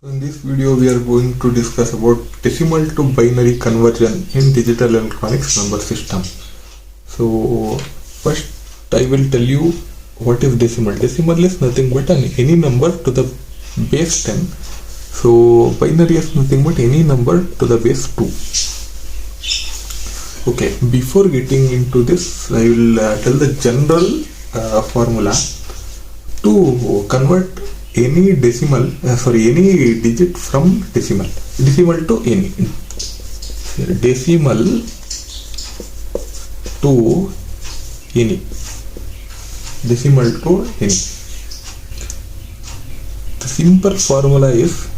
In this video, we are going to discuss about decimal to binary conversion in digital electronics number system. So first I will tell you what is decimal. Decimal is nothing but any number to the base 10. So binary is nothing but any number to the base 2. Okay, before getting into this, I will tell the general formula to convert any any digit from decimal to any decimal to any decimal to any. The simple formula is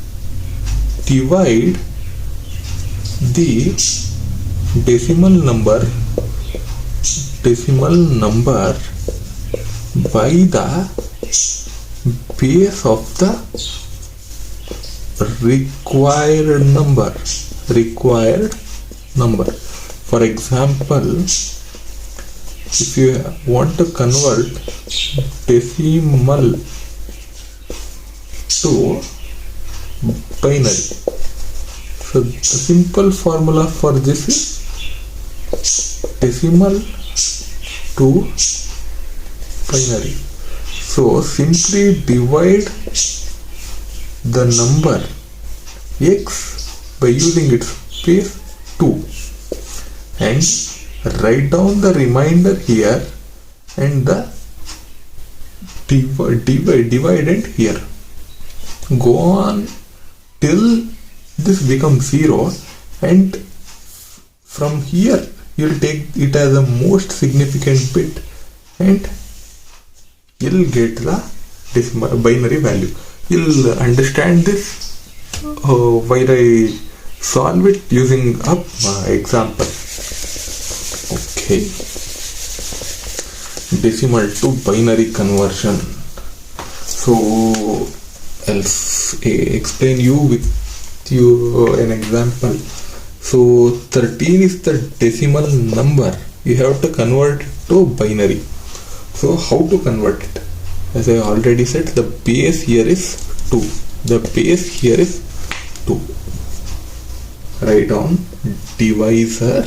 divide the decimal number by the base of the required number. For example, if you want to convert decimal to binary, so the simple formula for this is decimal to binary. So simply divide the number x by using its base 2 and write down the remainder here and the dividend here. Go on till this becomes 0, and from here you will take it as the most significant bit and you'll get the decimal binary value. You'll understand this while I solve it using up example. Okay, decimal to binary conversion. So I'll explain you with an example. So 13 is the decimal number. You have to convert it to binary. So how to convert it? As I already said, the base here is 2. The base here is 2. Write down divisor,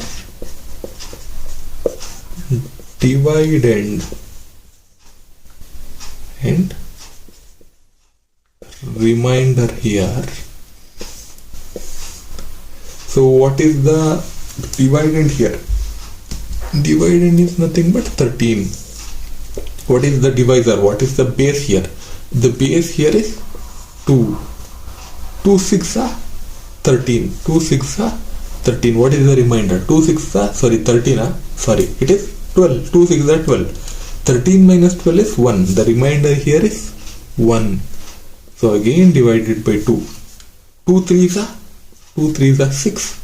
dividend and remainder here. So what is the dividend here? Dividend is nothing but 13. What is the divisor? What is the base here? The base here is 2. 2 6 are 13. 2 6 are 13. What is the remainder? 2 6 are, 13 are, it is 12. 2 6 are 12. 13 minus 12 is 1. The remainder here is 1. So again divided by 2. 2 3s are 6.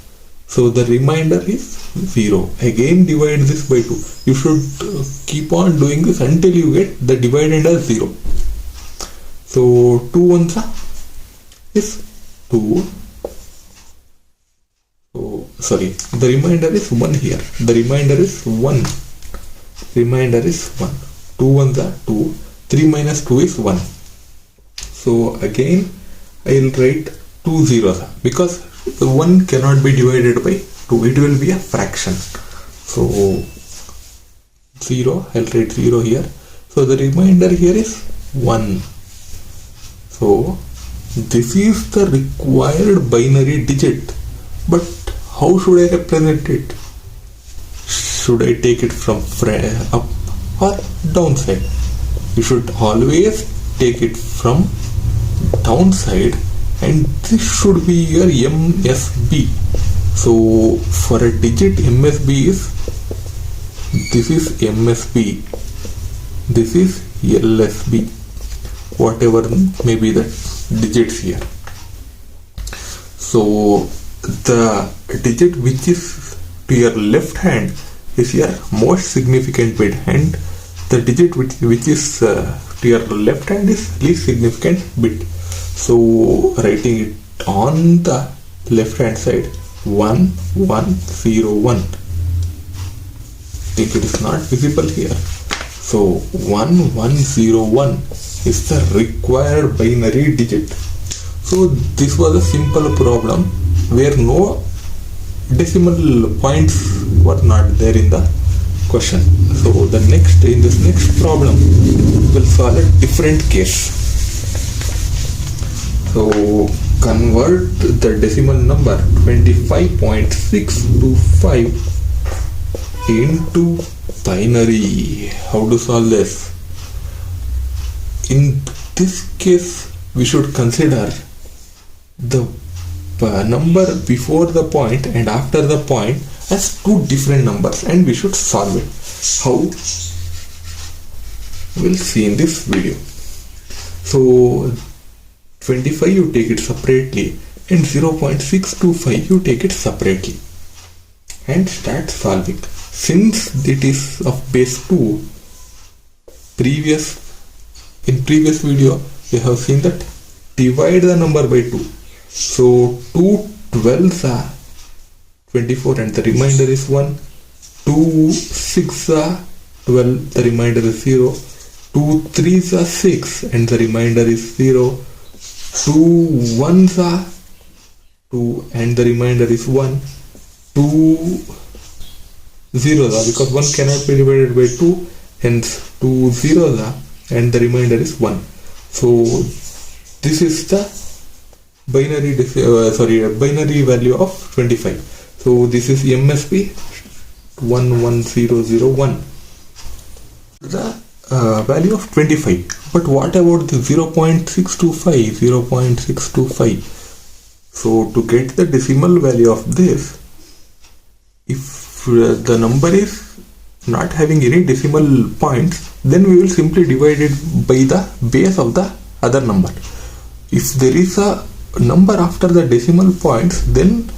So the remainder is 0. Again divide this by 2. You should keep on doing this until you get the dividend as 0. So 2 1s is 2. So the remainder is 1 here. The remainder is 1. 2 1s are 2. 3 minus 2 is 1. So again I will write 2 zeros because the 1 cannot be divided by 2. It will be a fraction. So 0, I'll write 0 here. So the remainder here is 1. So this is the required binary digit. But how should I represent it? Should I take it from up or downside? You should always take it from downside, and this should be your MSB. So for a digit, MSB is, this is MSB, this is LSB, whatever may be the digits here. So the digit which is to your left hand is your most significant bit, and the digit which is to your left hand is least significant bit. So writing it on the left hand side, 1 1 0 1. Think it is not visible here. So 1101 is the required binary digit. So this was a simple problem where no decimal points were not there in the question. So in this next problem we'll solve a different case. So convert the decimal number 25.625 into binary. How to solve this? In this case we should consider the number before the point and after the point as two different numbers, and we should solve it. How? We'll see in this video. So 25 you take it separately and 0.625 you take it separately and start solving. Since it is of base 2, in previous video we have seen that divide the number by 2. So 2 12s are 24 and the remainder is 1. 2 6 are 12, the remainder is 0. 2 3s are 6 and the remainder is 0. 2 1s are 2 and the remainder is 1. 2 zeros are, because 1 cannot be divided by 2, hence 2 zeros are and the remainder is 1. So this is the binary value of 25. So this is MSB 11001, the value of 25. But what about the 0.625? So to get the decimal value of this, if the number is not having any decimal points, then we will simply divide it by the base of the other number. If there is a number after the decimal points, then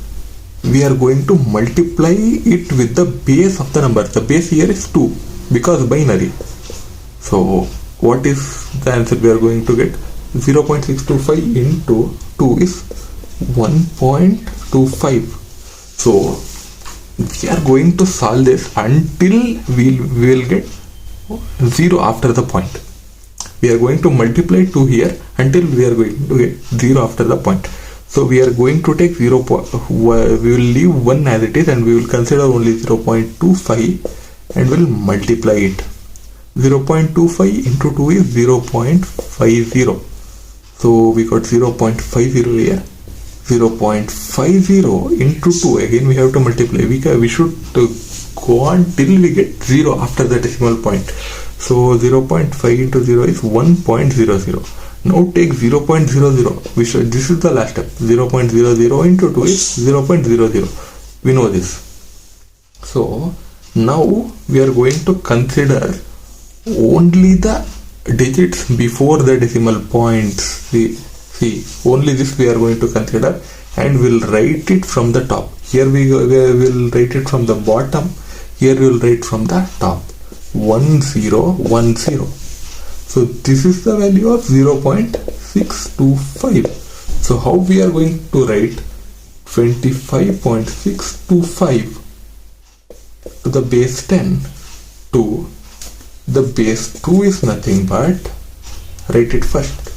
we are going to multiply it with the base of the number. The base here is 2 because binary. So what is the answer we are going to get? 0.625 into 2 is 1.25. So we are going to solve this until we will get 0 after the point. We are going to multiply 2 here until we are going to get 0 after the point. So we are going to take we will leave 1 as it is and we will consider only 0.25 and will multiply it. 0.25 into 2 is 0.50. So we got 0.50 here. 0.50 into 2, again we have to multiply. We should go on till we get 0 after the decimal point. So 0.5 into 0 is 1.00. Now take 0.00. This is the last step. 0.00 into 2 is 0.00. We know this. So now we are going to consider only the digits before the decimal points. See, only this we are going to consider, and we'll write it from the top. Here we will write it from the bottom. Here we will write from the top. 1010. So this is the value of 0.625. So how we are going to write 25.625 to the base 10 to the base 2 is nothing but, write it first,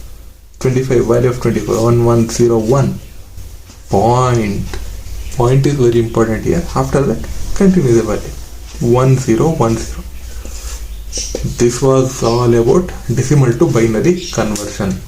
25, value of 25, 1101. Point is very important here. After that, continue the value 1010. This was all about decimal to binary conversion.